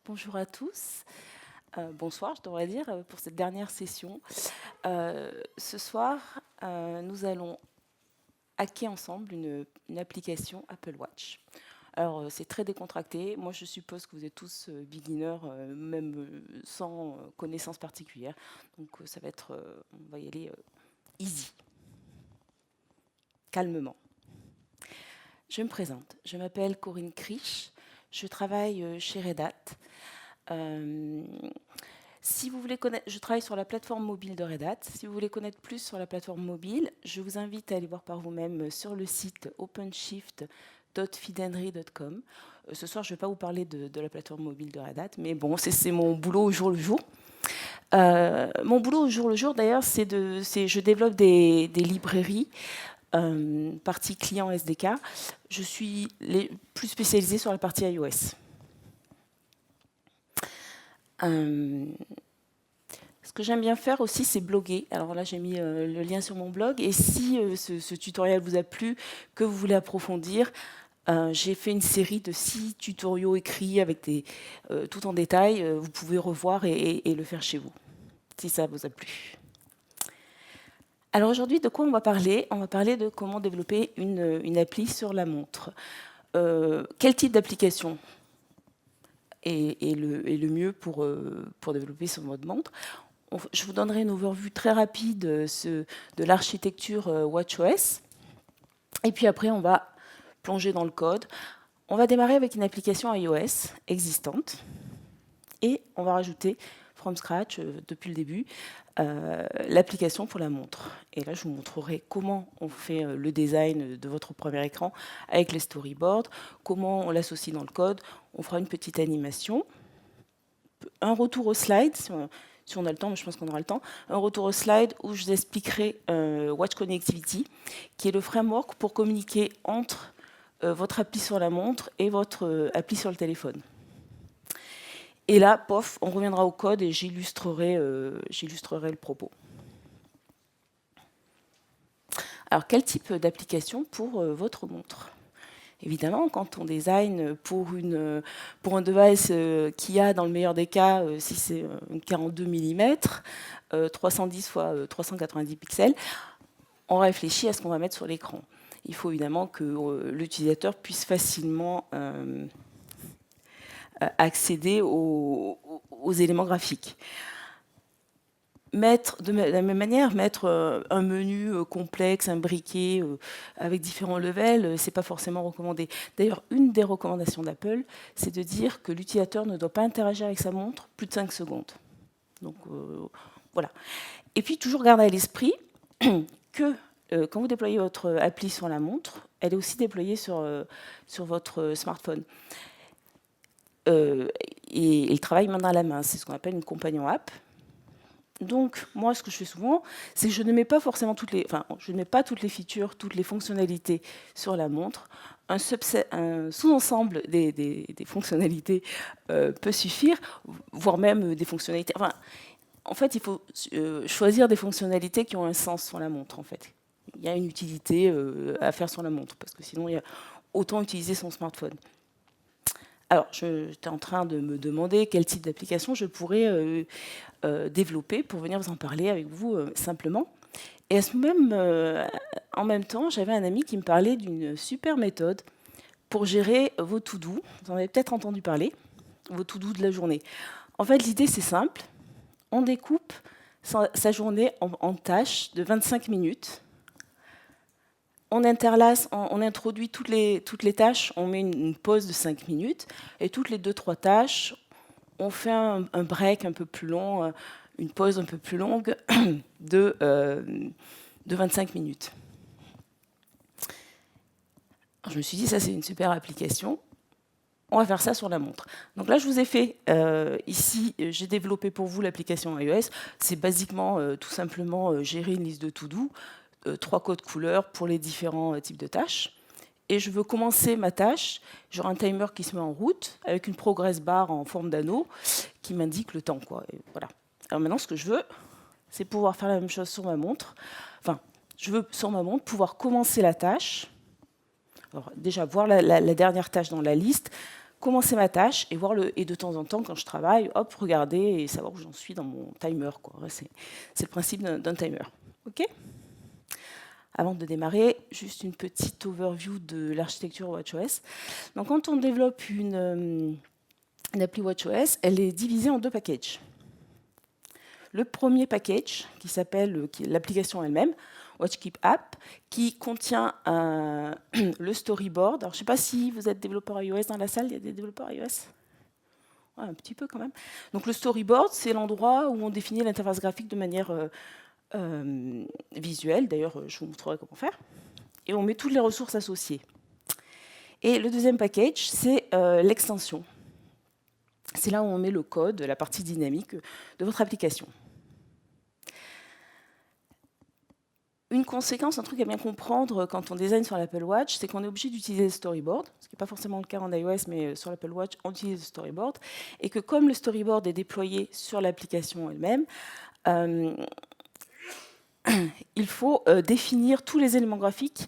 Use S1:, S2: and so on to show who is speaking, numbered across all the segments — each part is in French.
S1: Bonjour à tous. Bonsoir, je devrais dire, pour cette dernière session. Ce soir, nous allons hacker ensemble une application Apple Watch. Alors, c'est très décontracté. Moi, je suppose que vous êtes tous beginners, même sans connaissances particulières. Donc, ça va être, on va y aller easy, calmement. Je me présente. Je m'appelle Corinne Krisch. Je travaille chez Red Hat. Si vous voulez connaître, je travaille sur la plateforme mobile de Red Hat. Si vous voulez connaître plus sur la plateforme mobile, je vous invite à aller voir par vous-même sur le site openshift.feedandry.com. Ce soir, je ne vais pas vous parler de la plateforme mobile de Red Hat, mais bon, c'est mon boulot au jour le jour. Mon boulot au jour le jour, d'ailleurs, je développe des librairies, partie client SDK. Je suis plus spécialisée sur la partie iOS. Ce que j'aime bien faire aussi, c'est bloguer. Alors là, j'ai mis le lien sur mon blog. Et si ce tutoriel vous a plu, que vous voulez approfondir, j'ai fait une série de 6 tutoriaux écrits avec tout en détail. Vous pouvez revoir et le faire chez vous, si ça vous a plu. Alors aujourd'hui, de quoi on va parler? On va parler de comment développer une appli sur la montre. Quel type d'application est le mieux pour développer sur votre montre? Je vous donnerai une overview très rapide de l'architecture WatchOS. Et puis après, on va plonger dans le code. On va démarrer avec une application iOS existante. Et on va rajouter, from scratch, depuis le début, l'application pour la montre. Et là, je vous montrerai comment on fait le design de votre premier écran avec les storyboards, comment on l'associe dans le code. On fera une petite animation. Un retour aux slides, si on a le temps, mais je pense qu'on aura le temps, un retour aux slides où je vous expliquerai Watch Connectivity, qui est le framework pour communiquer entre votre appli sur la montre et votre appli sur le téléphone. Et là, pof, on reviendra au code et j'illustrerai le propos. Alors, quel type d'application pour votre montre ? Évidemment, quand on design pour un device qui a, dans le meilleur des cas, si c'est une 42 mm, 310 x 390 pixels, on réfléchit à ce qu'on va mettre sur l'écran. Il faut évidemment que l'utilisateur puisse facilement accéder aux éléments graphiques. De la même manière, mettre un menu complexe, imbriqué, avec différents levels, c'est pas forcément recommandé. D'ailleurs, une des recommandations d'Apple, c'est de dire que l'utilisateur ne doit pas interagir avec sa montre plus de 5 secondes. Donc, voilà. Et puis, toujours garder à l'esprit que quand vous déployez votre appli sur la montre, elle est aussi déployée sur votre smartphone. Et il travaille main dans la main. C'est ce qu'on appelle une compagnon app. Donc, moi, ce que je fais souvent, c'est que je ne mets pas forcément je ne mets pas toutes les features, toutes les fonctionnalités sur la montre. Un sous-ensemble des fonctionnalités peut suffire, voire même des fonctionnalités. Enfin, en fait, il faut choisir des fonctionnalités qui ont un sens sur la montre. En fait, il y a une utilité à faire sur la montre, parce que sinon, il y a autant utiliser son smartphone. Alors, j'étais en train de me demander quel type d'application je pourrais développer pour venir vous en parler avec vous simplement. Et en même temps, j'avais un ami qui me parlait d'une super méthode pour gérer vos to-do. Vous en avez peut-être entendu parler, vos to-do de la journée. En fait, l'idée, c'est simple. On découpe sa journée en tâches de 25 minutes. On interlace, on introduit toutes les tâches, on met une pause de 5 minutes, et toutes les 2-3 tâches, on fait un break un peu plus long, une pause un peu plus longue de 25 minutes. Alors, je me suis dit, ça c'est une super application, on va faire ça sur la montre. Donc là, je vous ai fait, ici, j'ai développé pour vous l'application iOS. C'est basiquement, tout simplement, gérer une liste de to-do, 3 codes couleurs pour les différents types de tâches. Et je veux commencer ma tâche, j'aurai un timer qui se met en route, avec une progress bar en forme d'anneau, qui m'indique le temps, quoi. Et voilà. Alors maintenant, ce que je veux, c'est pouvoir faire la même chose sur ma montre. Enfin, je veux, sur ma montre, pouvoir commencer la tâche. Alors, déjà, voir la dernière tâche dans la liste, commencer ma tâche et et de temps en temps, quand je travaille, hop, regarder et savoir où j'en suis dans mon timer, quoi. C'est le principe d'un timer. OK ? Avant de démarrer, juste une petite overview de l'architecture WatchOS. Donc, quand on développe une appli WatchOS, elle est divisée en deux packages. Le premier package, qui s'appelle l'application elle-même, WatchKeep App, qui contient le storyboard. Alors, je ne sais pas si vous êtes développeur iOS dans la salle, il y a des développeurs iOS ? Ouais, un petit peu quand même. Donc, le storyboard, c'est l'endroit où on définit l'interface graphique de manière visuelle. D'ailleurs, je vous montrerai comment faire. Et on met toutes les ressources associées. Et le deuxième package, c'est l'extension. C'est là où on met le code, la partie dynamique de votre application. Une conséquence, un truc à bien comprendre quand on design sur l'Apple Watch, c'est qu'on est obligé d'utiliser le storyboard, ce qui n'est pas forcément le cas en iOS, mais sur l'Apple Watch, on utilise le storyboard, et que comme le storyboard est déployé sur l'application elle-même, il faut définir tous les éléments graphiques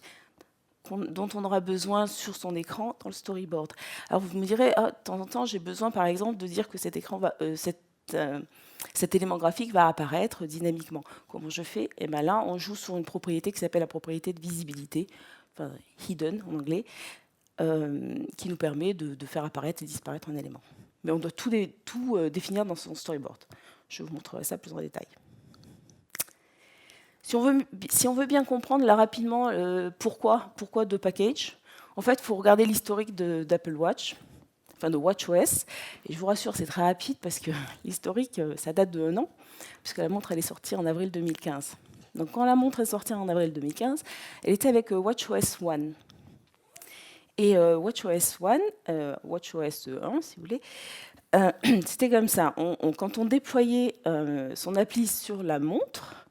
S1: dont on aura besoin sur son écran dans le storyboard. Alors vous me direz, de temps en temps, j'ai besoin par exemple de dire que cet écran va, cet élément graphique va apparaître dynamiquement. Comment je fais ? Et bien là, on joue sur une propriété qui s'appelle la propriété de visibilité, enfin hidden en anglais, qui nous permet de faire apparaître et disparaître un élément. Mais on doit tout définir dans son storyboard. Je vous montrerai ça plus en détail. Si on veut bien comprendre là rapidement pourquoi deux packages, en fait, il faut regarder l'historique d'Apple Watch, enfin de WatchOS. Et je vous rassure, c'est très rapide parce que l'historique, ça date de 1 an, puisque la montre elle est sortie en avril 2015. Donc quand la montre est sortie en avril 2015, elle était avec WatchOS 1. Et WatchOS 1, WatchOS 1 si vous voulez, c'était comme ça. Quand on déployait son appli sur la montre,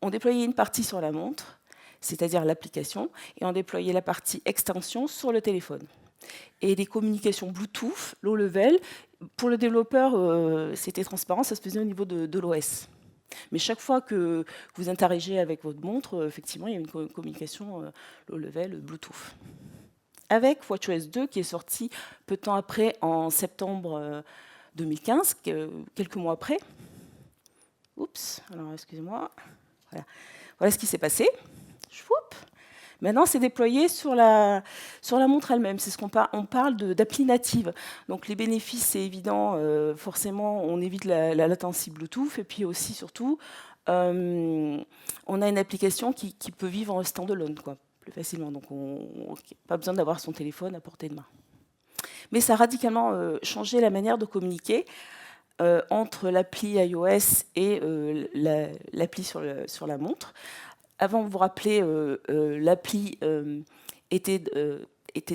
S1: on déployait une partie sur la montre, c'est-à-dire l'application, et on déployait la partie extension sur le téléphone. Et les communications Bluetooth, low level, pour le développeur, c'était transparent, ça se faisait au niveau de l'OS. Mais chaque fois que vous interagissez avec votre montre, effectivement, il y a une communication low level Bluetooth. Avec WatchOS 2, qui est sorti peu de temps après, en septembre 2015, quelques mois après. Oups, alors excusez-moi. Voilà ce qui s'est passé. Maintenant, c'est déployé sur la montre elle-même. C'est ce qu'on parle d'appli native. Donc, les bénéfices, c'est évident. Forcément, on évite la latency Bluetooth. Et puis aussi, surtout, on a une application qui peut vivre en standalone, quoi, plus facilement. Donc, pas besoin d'avoir son téléphone à portée de main. Mais ça a radicalement changé la manière de communiquer entre l'appli iOS et l'appli sur la montre. Avant, vous vous rappelez, l'appli était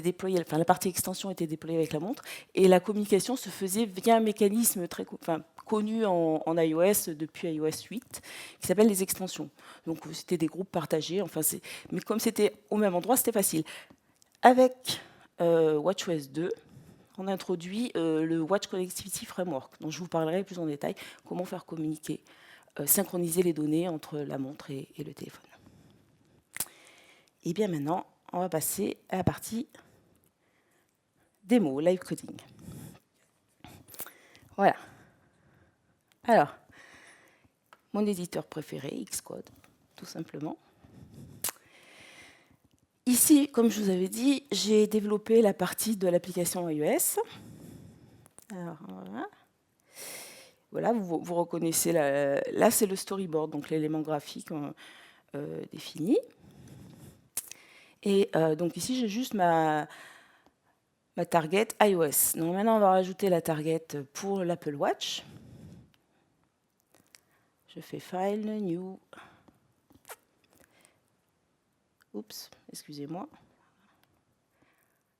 S1: déployée, enfin la partie extension était déployée avec la montre, et la communication se faisait via un mécanisme très connu en iOS depuis iOS 8, qui s'appelle les extensions. Donc c'était des groupes partagés, mais comme c'était au même endroit, c'était facile. Avec WatchOS 2, on a introduit le Watch Connectivity Framework, dont je vous parlerai plus en détail, comment faire communiquer, synchroniser les données entre la montre et le téléphone. Et bien maintenant, on va passer à la partie démo, live coding. Voilà. Alors, mon éditeur préféré, Xcode, tout simplement. Ici, comme je vous avais dit, j'ai développé la partie de l'application iOS. Alors, voilà, vous reconnaissez, là c'est le storyboard, donc l'élément graphique défini. Et donc ici, j'ai juste ma target iOS. Donc maintenant, on va rajouter la target pour l'Apple Watch. Je fais File, New. Oups, excusez-moi.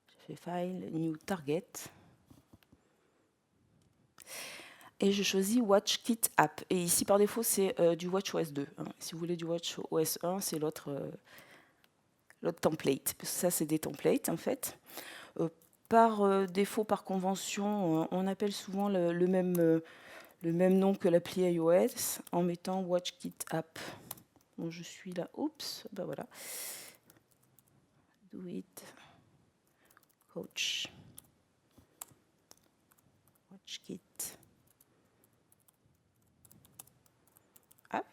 S1: Je fais File, New Target. Et je choisis WatchKit App. Et ici, par défaut, c'est du WatchOS 2. Hein. Si vous voulez du WatchOS 1, c'est l'autre template. Parce que ça, c'est des templates, en fait. Par défaut, par convention, on appelle souvent le même nom que l'appli iOS en mettant WatchKit App. Bon, je suis là. Oups, ben voilà. Do it. Coach. WatchKit. Hop.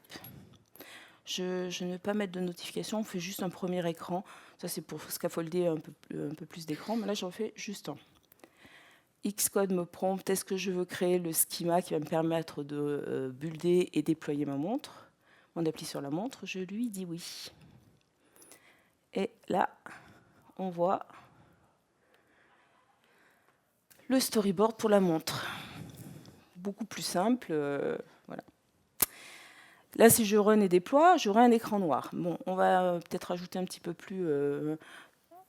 S1: Je ne vais pas mettre de notification, on fait juste un premier écran. Ça, c'est pour scaffolder un peu plus d'écran, mais là, j'en fais juste un. Xcode me prompte, est-ce que je veux créer le schéma qui va me permettre de builder et déployer ma montre? On appuie sur la montre, je lui dis oui. Et là, on voit le storyboard pour la montre. Beaucoup plus simple, voilà. Là, si je run et déploie, j'aurai un écran noir. Bon, on va peut-être ajouter un petit peu plus,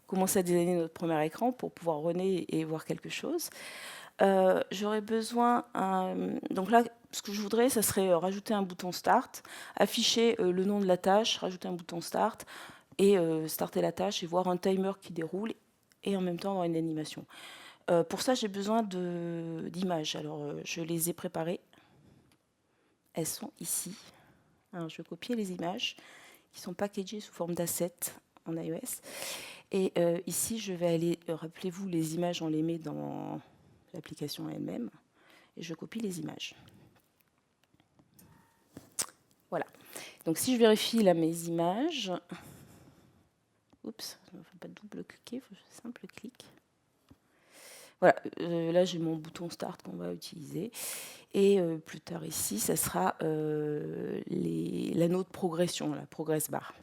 S1: commencer à designer notre premier écran pour pouvoir runner et voir quelque chose. J'aurais besoin, donc là, ce que je voudrais, ça serait rajouter un bouton Start, afficher le nom de la tâche, rajouter un bouton Start et starter la tâche et voir un timer qui déroule et en même temps avoir une animation. Pour ça, j'ai besoin d'images. Alors, je les ai préparées. Elles sont ici. Alors, je vais copier les images qui sont packagées sous forme d'assets en iOS. Et ici, je vais aller, rappelez-vous, les images, on les met dans l'application elle-même. Et je copie les images. Voilà. Donc, si je vérifie là mes images, oups, il ne faut pas double-cliquer, il faut un simple clic. Voilà, là j'ai mon bouton Start qu'on va utiliser. Et plus tard ici, ça sera l'anneau de progression, la progress bar.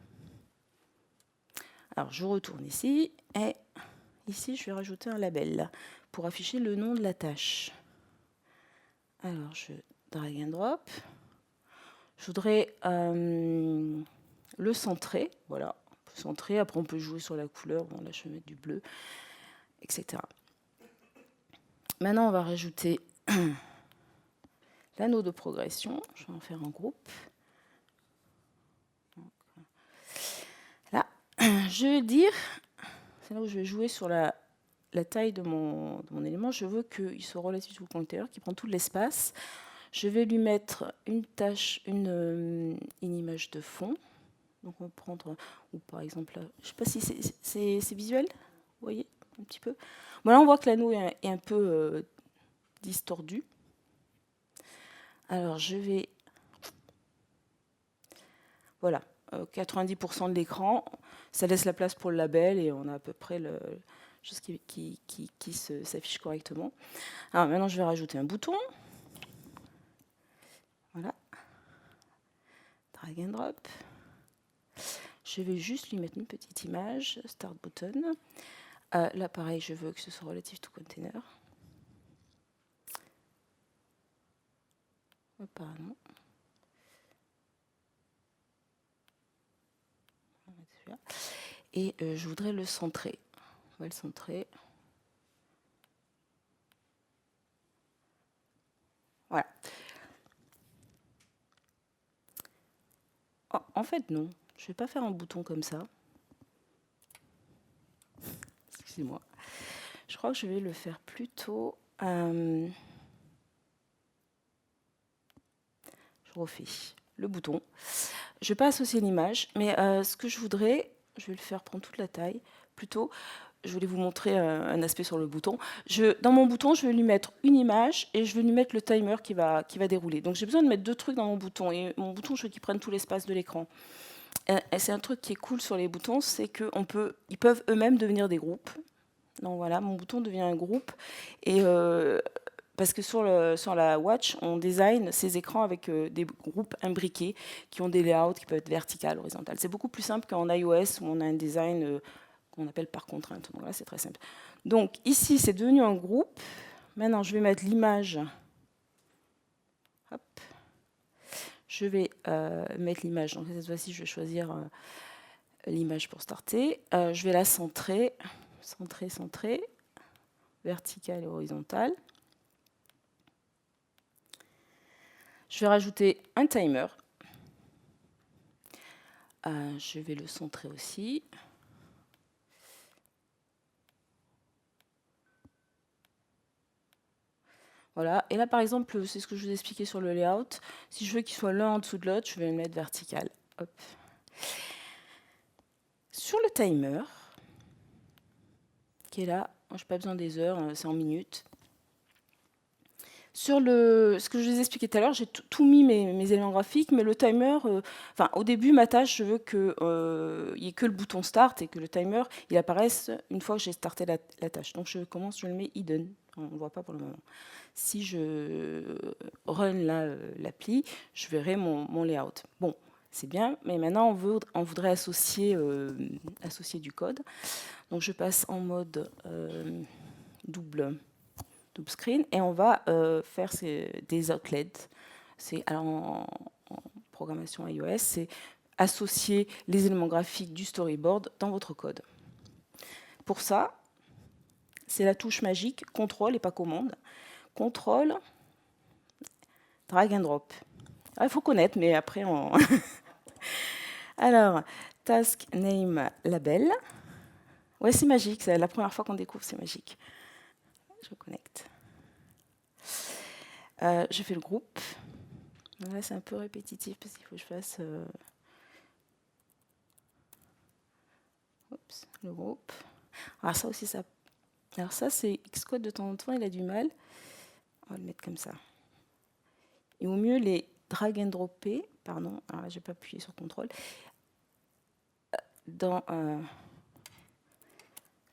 S1: Alors je retourne ici, et ici je vais rajouter un label pour afficher le nom de la tâche. Alors je drag and drop. Je voudrais le centrer, voilà, on peut centrer, après on peut jouer sur la couleur, bon là je vais mettre du bleu, etc. Maintenant on va rajouter l'anneau de progression, je vais en faire un groupe. Donc, là, je vais dire, c'est là où je vais jouer sur la taille de mon élément, je veux qu'il soit relatif au pointeur, qu'il prend tout l'espace. Je vais lui mettre une tâche, une image de fond. Donc on va prendre, ou par exemple, je ne sais pas si c'est visuel, vous voyez, un petit peu. Bon, là on voit que l'anneau est un peu distordu. Alors je vais, voilà, 90% de l'écran, ça laisse la place pour le label et on a à peu près le chose qui s'affiche correctement. Alors maintenant je vais rajouter un bouton. Voilà. Drag and drop. Je vais juste lui mettre une petite image, Start Button. Là, pareil, je veux que ce soit relatif to container. Pardon. Et je voudrais le centrer. On va le centrer. Voilà. Oh, en fait, non. Je ne vais pas faire un bouton comme ça. Excusez-moi. Je crois que je vais le faire plutôt... je refais le bouton. Je ne vais pas associer l'image, mais ce que je voudrais, je vais le faire prendre toute la taille. Plutôt, je voulais vous montrer un aspect sur le bouton. Dans mon bouton, je vais lui mettre une image et je vais lui mettre le timer qui va dérouler. Donc j'ai besoin de mettre deux trucs dans mon bouton. Et mon bouton, je veux qu'il prenne tout l'espace de l'écran. Et c'est un truc qui est cool sur les boutons, c'est qu'ils peuvent eux-mêmes devenir des groupes. Donc voilà, mon bouton devient un groupe. Et parce que sur la Watch, on design ces écrans avec des groupes imbriqués qui ont des layouts qui peuvent être verticales, horizontales. C'est beaucoup plus simple qu'en iOS où on a un design qu'on appelle par contrainte. Donc là, c'est très simple. Donc ici, c'est devenu un groupe. Maintenant, je vais mettre l'image. Hop. Je vais mettre l'image. Donc cette fois-ci, je vais choisir l'image pour starter. Je vais la centrer, centrer, verticale et horizontale. Je vais rajouter un timer. Je vais le centrer aussi. Voilà. Et là, par exemple, c'est ce que je vous ai expliqué sur le layout. Si je veux qu'il soit l'un en dessous de l'autre, je vais le mettre vertical. Hop. Sur le timer, qui est là, je n'ai pas besoin des heures, c'est en minutes. Sur ce que je vous ai expliqué tout à l'heure, j'ai tout mis mes éléments graphiques, mais le timer, enfin au début, ma tâche, je veux qu'il n'y ait que le bouton Start et que le timer, il apparaisse une fois que j'ai starté la tâche. Donc je commence, je le mets hidden, on ne voit pas pour le moment. Si je run l'appli, je verrai mon layout. Bon, c'est bien, mais maintenant on voudrait associer du code. Donc je passe en mode double screen et on va faire des outlets. Alors en programmation iOS, c'est associer les éléments graphiques du storyboard dans votre code. Pour ça, c'est la touche magique contrôle et pas commande. Contrôle, drag and drop. Il faut connaître, mais après on... Alors, task name label. Ouais, c'est magique, c'est la première fois qu'on découvre, c'est magique. Je connecte. Je fais le groupe. Là, c'est un peu répétitif parce qu'il faut que je fasse le groupe. Alors ça aussi, alors ça, c'est Xcode de temps en temps, il a du mal. On va le mettre comme ça. Et au mieux, les drag and dropper, pardon, alors là, je n'ai pas appuyé sur contrôle, dans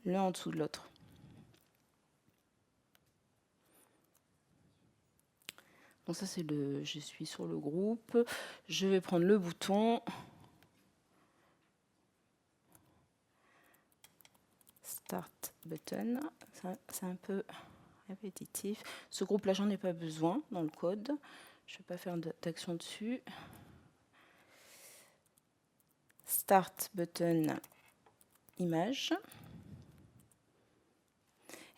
S1: l'un en dessous de l'autre. Donc ça, c'est je suis sur le groupe. Je vais prendre le bouton. Start button. C'est un peu répétitif. Ce groupe-là, j'en ai pas besoin dans le code. Je ne vais pas faire d'action dessus. Start button image.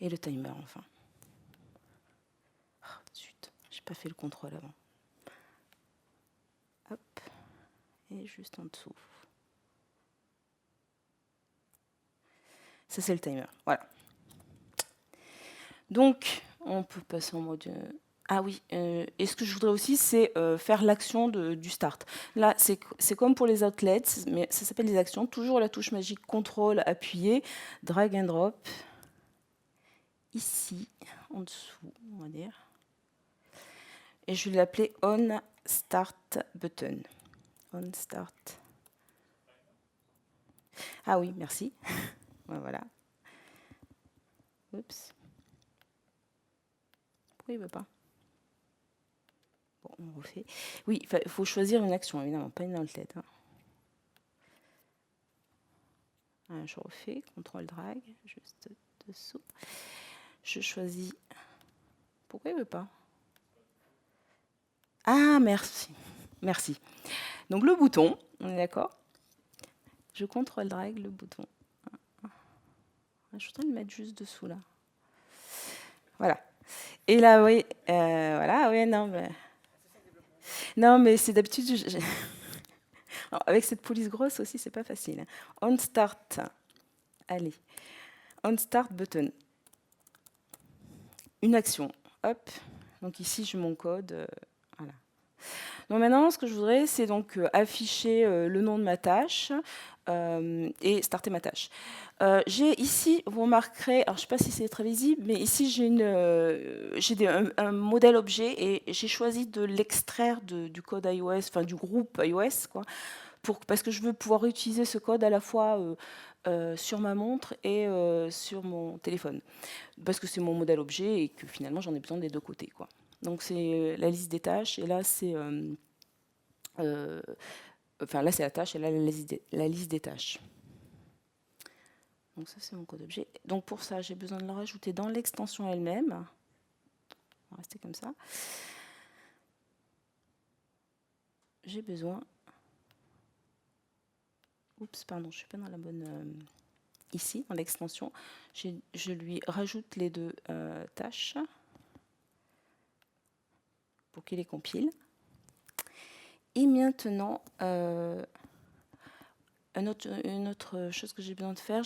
S1: Et le timer, enfin. Oh, zut, j'ai pas fait le contrôle avant. Hop. Et juste en dessous. Ça, c'est le timer. Voilà. Donc, on peut passer en mode... Ah oui, et ce que je voudrais aussi, c'est faire l'action du start. Là, c'est comme pour les outlets, mais ça s'appelle les actions. Toujours la touche magique contrôle appuyée, drag and drop. Ici, en dessous, on va dire. Et je vais l'appeler on start button. On start. Ah oui, merci. Voilà. Oups. Pourquoi il ne veut pas? Bon, on refait. Oui, il faut choisir une action, évidemment, pas une outlet. Je refais, contrôle drag, juste dessous. Je choisis. Pourquoi il ne veut pas? Ah, merci. Merci. Donc le bouton, on est d'accord? Je contrôle drag le bouton. Je suis en train de le mettre juste dessous là. Voilà. Et là, oui, voilà, oui, non, mais c'est d'habitude. Avec cette police grosse aussi, c'est pas facile. On start. Allez. On start button. Une action. Hop. Donc ici, j'ai mon code. Voilà. Donc maintenant, ce que je voudrais, c'est donc afficher le nom de ma tâche et starter ma tâche. J'ai ici, vous remarquerez, alors je ne sais pas si c'est très visible, mais ici j'ai un modèle objet et j'ai choisi de l'extraire du code iOS, enfin du groupe iOS, quoi, parce que je veux pouvoir utiliser ce code à la fois sur ma montre et sur mon téléphone, parce que c'est mon modèle objet et que finalement j'en ai besoin des deux côtés, quoi. Donc c'est la liste des tâches et là c'est enfin là c'est la tâche et là la liste des tâches. Donc ça c'est mon code objet. Donc pour ça j'ai besoin de le rajouter dans l'extension elle-même. On va rester comme ça. J'ai besoin. Oups, pardon, je suis pas dans la bonne. Ici dans l'extension, je lui rajoute les deux tâches pour qu'il les compile. Et maintenant, une autre chose que j'ai besoin de faire,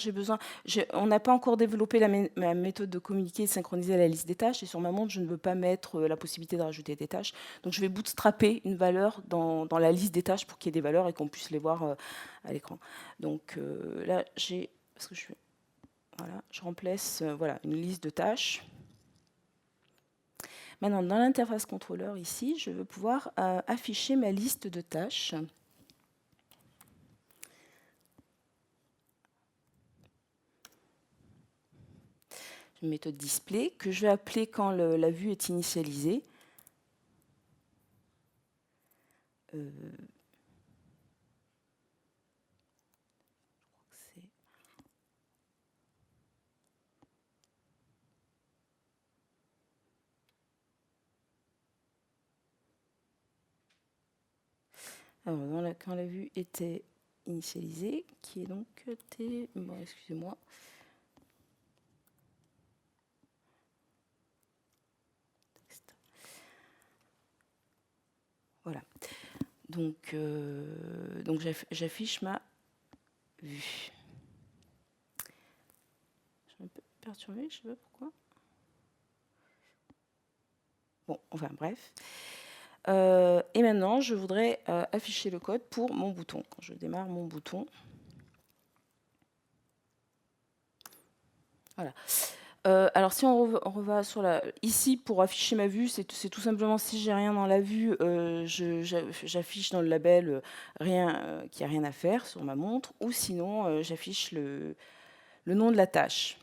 S1: on n'a pas encore développé ma méthode de communiquer et de synchroniser la liste des tâches. Et sur ma montre, je ne veux pas mettre la possibilité de rajouter des tâches. Donc je vais bootstrapper une valeur dans la liste des tâches pour qu'il y ait des valeurs et qu'on puisse les voir à l'écran. Donc là, parce que voilà, je remplace voilà, une liste de tâches. Maintenant, dans l'interface contrôleur, ici, je veux pouvoir afficher ma liste de tâches. Une méthode display que je vais appeler quand la vue est initialisée. Alors, quand la vue était initialisée, qui est donc bon, excusez-moi. Voilà. Donc j'affiche ma vue. Je suis un peu perturbée, je ne sais pas pourquoi. Bon, enfin bref. Et maintenant, je voudrais afficher le code pour mon bouton. Quand je démarre mon bouton. Voilà. Alors, si on reva sur ici, pour afficher ma vue, c'est tout simplement, si j'ai rien dans la vue, j'affiche dans le label rien, qu'il n'y a rien à faire sur ma montre, ou sinon, j'affiche le nom de la tâche.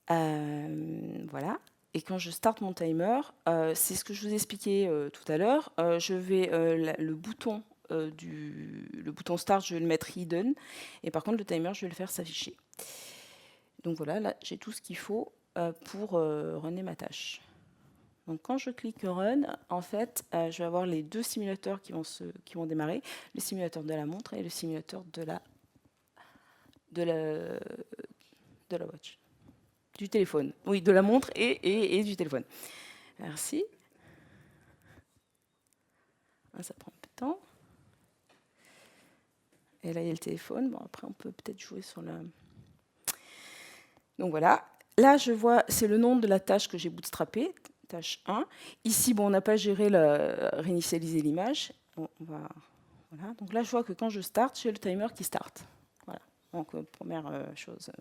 S1: Voilà. Et quand je starte mon timer, c'est ce que je vous ai expliqué tout à l'heure. Je vais le bouton start, je vais le mettre hidden, et par contre le timer, je vais le faire s'afficher. Donc voilà, là j'ai tout ce qu'il faut pour runner ma tâche. Donc quand je clique Run, en fait, je vais avoir les deux simulateurs qui vont démarrer, le simulateur de la montre et le simulateur de la watch. Du téléphone. Oui, de la montre et du téléphone. Merci. Ça prend un peu de temps. Et là, il y a le téléphone. Bon, après, on peut peut-être jouer sur le... Donc voilà. Là, je vois, c'est le nom de la tâche que j'ai bootstrappée, tâche 1. Ici, bon, on n'a pas géré réinitialiser l'image. Bon, voilà. Donc là, je vois que quand je start, j'ai le timer qui start. Voilà. Donc, première chose,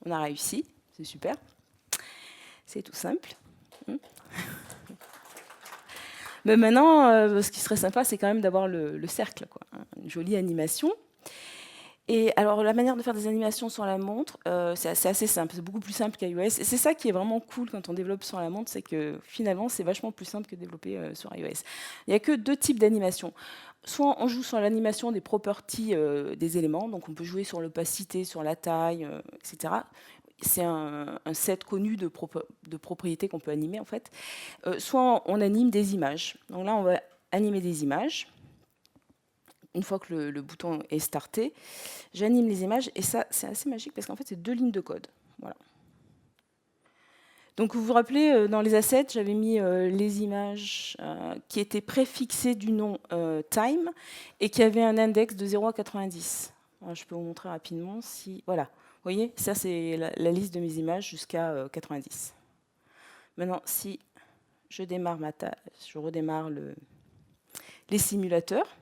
S1: on a réussi. C'est super. C'est tout simple. Mais maintenant, ce qui serait sympa, c'est quand même d'avoir le cercle, quoi, hein, une jolie animation. Et alors, la manière de faire des animations sur la montre, c'est assez simple, c'est beaucoup plus simple qu'iOS. Et c'est ça qui est vraiment cool quand on développe sur la montre, c'est que finalement, c'est vachement plus simple que de développer sur iOS. Il n'y a que deux types d'animations. Soit on joue sur l'animation des properties des éléments, donc on peut jouer sur l'opacité, sur la taille, etc. C'est un set connu de propriétés qu'on peut animer, en fait. Soit on anime des images. Donc là, on va animer des images. Une fois que le bouton est starté, j'anime les images. Et ça, c'est assez magique parce qu'en fait, c'est 2 lignes de code. Voilà. Donc, vous vous rappelez, dans les assets, j'avais mis les images qui étaient préfixées du nom time et qui avaient un index de 0 à 90. Alors, je peux vous montrer rapidement si... Voilà. Vous voyez, ça, c'est la liste de mes images jusqu'à 90. Maintenant, si je démarre ma tâche, je redémarre les simulateurs.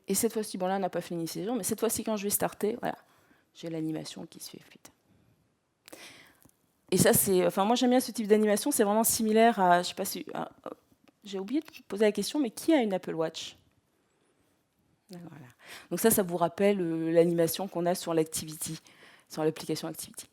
S1: Et cette fois-ci, bon là, on n'a pas fait l'initialisation, mais cette fois-ci, quand je vais starter, voilà, j'ai l'animation qui se fait fluide. Et ça, c'est... Enfin, moi, j'aime bien ce type d'animation. C'est vraiment similaire à... Je sais pas si... j'ai oublié de poser la question, mais qui a une Apple Watch? Voilà. Donc ça vous rappelle l'animation qu'on a sur l'Activity, sur l'application Activity.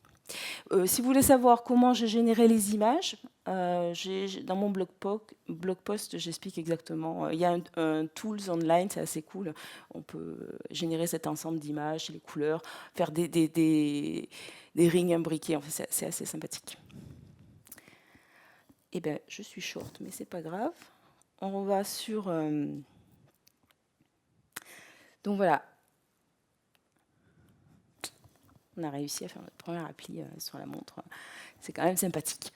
S1: Si vous voulez savoir comment j'ai généré les images, dans mon blog post, j'explique exactement. Il y a un tools online, c'est assez cool. On peut générer cet ensemble d'images, les couleurs, faire des rings imbriqués. En fait, c'est assez sympathique. Eh bien, je suis short, mais c'est pas grave. On va sur... Donc voilà. On a réussi à faire notre première appli sur la montre. C'est quand même sympathique.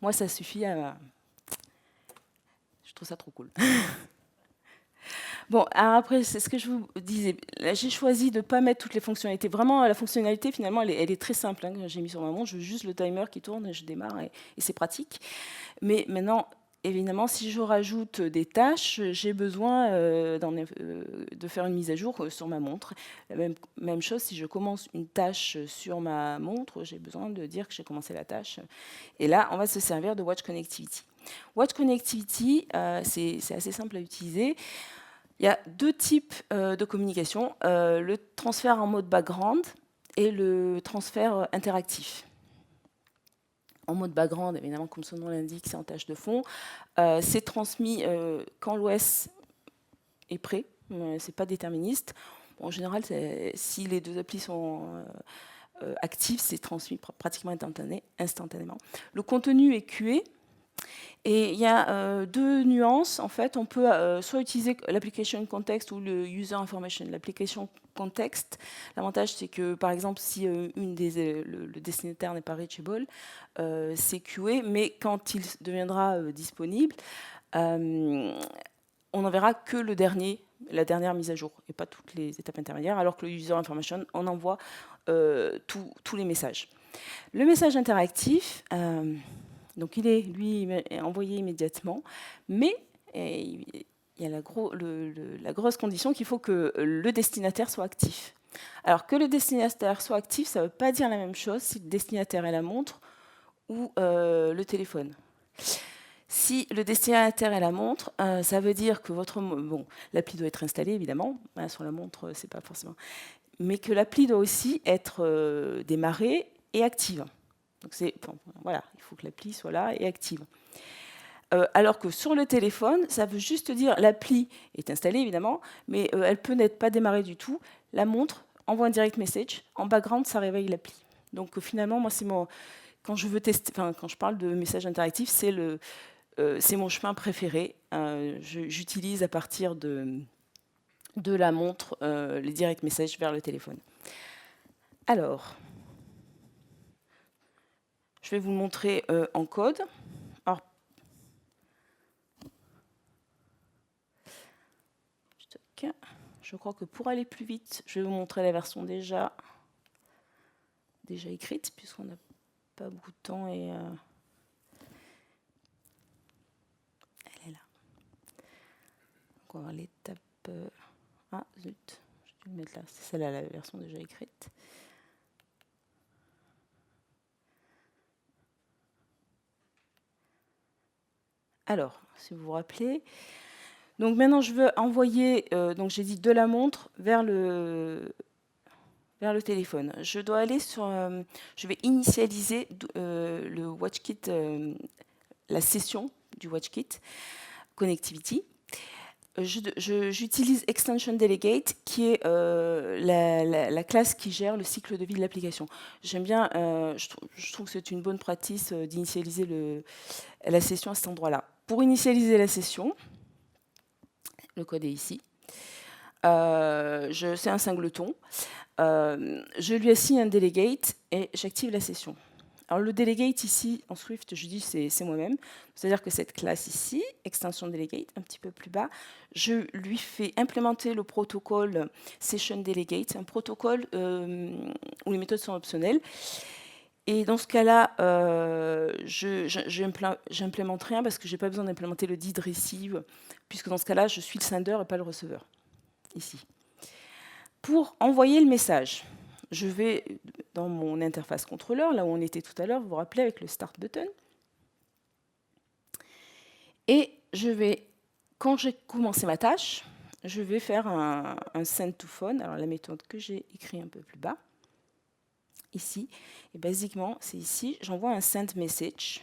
S1: Moi, ça suffit à... Je trouve ça trop cool. Bon, alors après, c'est ce que je vous disais. J'ai choisi de ne pas mettre toutes les fonctionnalités. Vraiment, la fonctionnalité, finalement, elle est très simple. Hein, j'ai mis sur ma montre, je veux juste le timer qui tourne et je démarre et c'est pratique. Mais maintenant, évidemment, si je rajoute des tâches, j'ai besoin de faire une mise à jour sur ma montre. La même chose, si je commence une tâche sur ma montre, j'ai besoin de dire que j'ai commencé la tâche. Et là, on va se servir de Watch Connectivity. Watch Connectivity, c'est assez simple à utiliser. Il y a deux types de communication, le transfert en mode background et le transfert interactif. En mode background, évidemment, comme son nom l'indique, c'est en tâche de fond. C'est transmis quand l'OS est prêt, c'est pas déterministe. Bon, en général, si les deux applis sont actifs, c'est transmis pratiquement instantanément. Le contenu est QA. Et il y a deux nuances. En fait, on peut soit utiliser l'application context ou le user information. L'application context, l'avantage, c'est que, par exemple, si le destinataire n'est pas reachable, c'est QA, mais quand il deviendra disponible, on n'enverra que la dernière mise à jour, et pas toutes les étapes intermédiaires, alors que le user information, on envoie tous les messages. Le message interactif... donc il est, lui, envoyé immédiatement, mais il y a la grosse condition qu'il faut que le destinataire soit actif. Alors que le destinataire soit actif, ça ne veut pas dire la même chose si le destinataire est la montre ou le téléphone. Si le destinataire est la montre, ça veut dire que l'appli doit être installée, évidemment, sur la montre, c'est pas forcément, mais que l'appli doit aussi être démarrée et active. Donc voilà, il faut que l'appli soit là et active. Alors que sur le téléphone, ça veut juste dire l'appli est installée évidemment, mais elle peut n'être pas démarrée du tout. La montre envoie un direct message, en background ça réveille l'appli. Donc finalement, moi quand je veux tester, quand je parle de message interactif, c'est mon chemin préféré. J'utilise à partir de la montre les direct messages vers le téléphone. Alors. Je vais vous le montrer en code. Alors, je crois que pour aller plus vite, je vais vous montrer la version déjà écrite, puisqu'on n'a pas beaucoup de temps et elle est là. Donc on va voir l'étape... Ah, zut, j'ai dû le mettre là. C'est celle-là, la version déjà écrite. Alors, si vous vous rappelez, donc maintenant je veux envoyer, donc j'ai dit de la montre vers le téléphone. Je dois aller je vais initialiser le WatchKit, la session du WatchKit Connectivity. J'utilise Extension Delegate, qui est la classe qui gère le cycle de vie de l'application. J'aime bien, je trouve que c'est une bonne pratique d'initialiser la session à cet endroit-là. Pour initialiser la session, le code est ici. C'est un singleton. Je lui assigne un delegate et j'active la session. Alors le delegate ici, en Swift, je dis c'est moi-même. C'est-à-dire que cette classe ici, extension delegate, un petit peu plus bas, je lui fais implémenter le protocole session delegate. C'est un protocole où les méthodes sont optionnelles. Et dans ce cas-là, j'implémente rien parce que je n'ai pas besoin d'implémenter le did receive, puisque dans ce cas-là, je suis le sender et pas le receveur, ici. Pour envoyer le message, je vais dans mon interface contrôleur, là où on était tout à l'heure, vous vous rappelez, avec le Start button. Et je vais, quand j'ai commencé ma tâche, je vais faire un send to phone, alors la méthode que j'ai écrite un peu plus bas, ici. Et basiquement, c'est ici, j'envoie un send message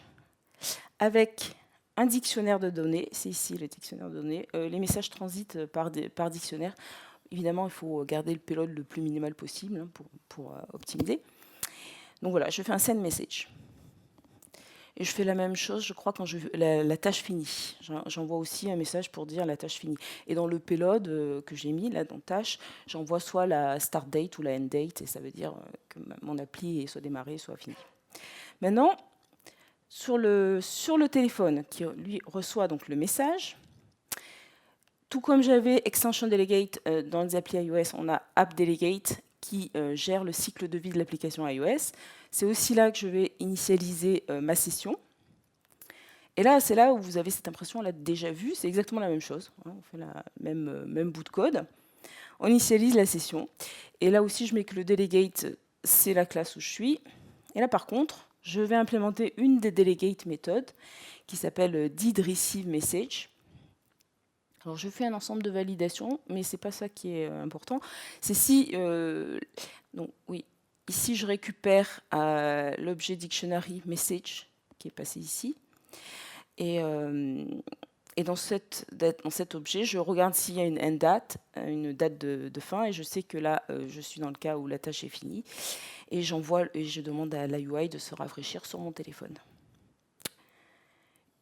S1: avec un dictionnaire de données. C'est ici le dictionnaire de données. Les messages transitent par dictionnaire. Évidemment, il faut garder le payload le plus minimal possible hein, pour optimiser. Donc voilà, je fais un send message. Et je fais la même chose, je crois, quand la tâche finie. J'envoie aussi un message pour dire la tâche finie. Et dans le payload que j'ai mis, là, dans tâche, j'envoie soit la start date ou la end date, et ça veut dire que mon appli est soit démarrée, soit finie. Maintenant, sur le téléphone, qui lui reçoit donc le message, tout comme j'avais Extension Delegate dans les applis iOS, on a App Delegate qui gère le cycle de vie de l'application iOS. C'est aussi là que je vais initialiser ma session. Et là, c'est là où vous avez cette impression, on l'a déjà vu, c'est exactement la même chose. On fait la même bout de code. On initialise la session. Et là aussi, je mets que le delegate, c'est la classe où je suis. Et là, par contre, je vais implémenter une des delegate méthodes qui s'appelle didReceiveMessage. Alors, je fais un ensemble de validations, mais ce n'est pas ça qui est important. C'est si... donc, oui, ici, je récupère l'objet dictionary message qui est passé ici. Et dans cet objet, je regarde s'il y a une end date, une date de fin, et je sais que là, je suis dans le cas où la tâche est finie. Et j'envoie et je demande à la UI de se rafraîchir sur mon téléphone.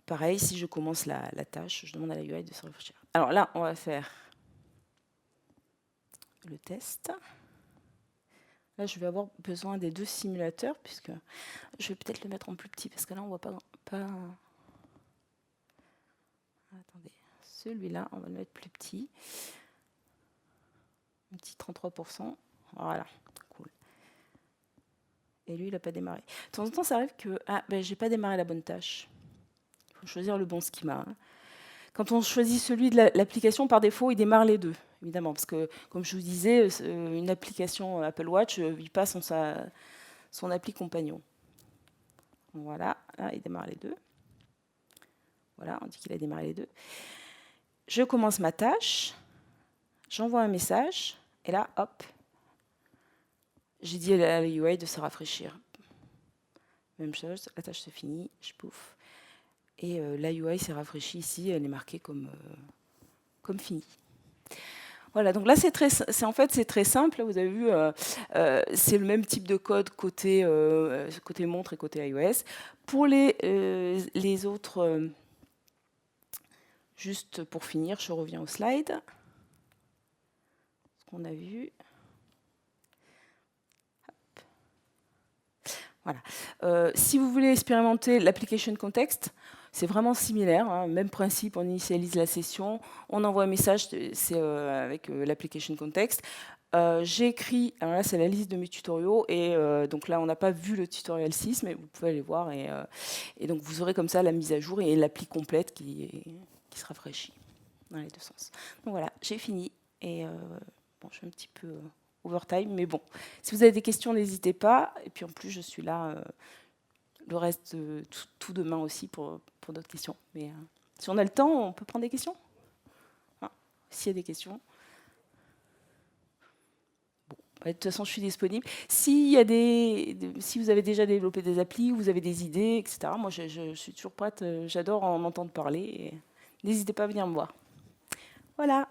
S1: Pareil, si je commence la tâche, je demande à la UI de se rafraîchir. Alors là, on va faire le test. Là, je vais avoir besoin des deux simulateurs, puisque je vais peut-être le mettre en plus petit, parce que là, on ne voit pas... Attendez, celui-là, on va le mettre plus petit. Un petit 33%. Voilà, cool. Et lui, il n'a pas démarré. De temps en temps, ça arrive que je n'ai pas démarré la bonne tâche. Il faut choisir le bon schema. Quand on choisit celui de l'application, par défaut, il démarre les deux, évidemment. Parce que, comme je vous disais, une application Apple Watch, il passe son appli compagnon. Voilà, là, il démarre les deux. Voilà, on dit qu'il a démarré les deux. Je commence ma tâche, j'envoie un message, et là, hop, j'ai dit à la UI de se rafraîchir. Même chose, la tâche se finit, je pouf. Et la UI s'est rafraîchie ici, elle est marquée comme finie. Voilà, donc là, en fait, c'est très simple. Vous avez vu, c'est le même type de code côté montre et côté iOS. Pour les autres, juste pour finir, je reviens au slide. Ce qu'on a vu. Voilà. Si vous voulez expérimenter l'application context, c'est vraiment similaire, hein, même principe, on initialise la session, on envoie un message, c'est avec l'application context. J'ai écrit, alors là c'est la liste de mes tutoriaux, et donc là on n'a pas vu le tutoriel 6, mais vous pouvez aller voir, et donc vous aurez comme ça la mise à jour et l'appli complète qui se rafraîchit dans les deux sens. Donc voilà, j'ai fini, et bon, je suis un petit peu overtime, mais bon, si vous avez des questions, n'hésitez pas, et puis en plus je suis là le reste, tout demain aussi pour d'autres questions. Mais si on a le temps, on peut prendre des questions. S'il y a des questions. Bon, de toute façon, je suis disponible. Si vous avez déjà développé des applis, vous avez des idées, etc., moi, je suis toujours prête. J'adore en entendre parler. N'hésitez pas à venir me voir. Voilà.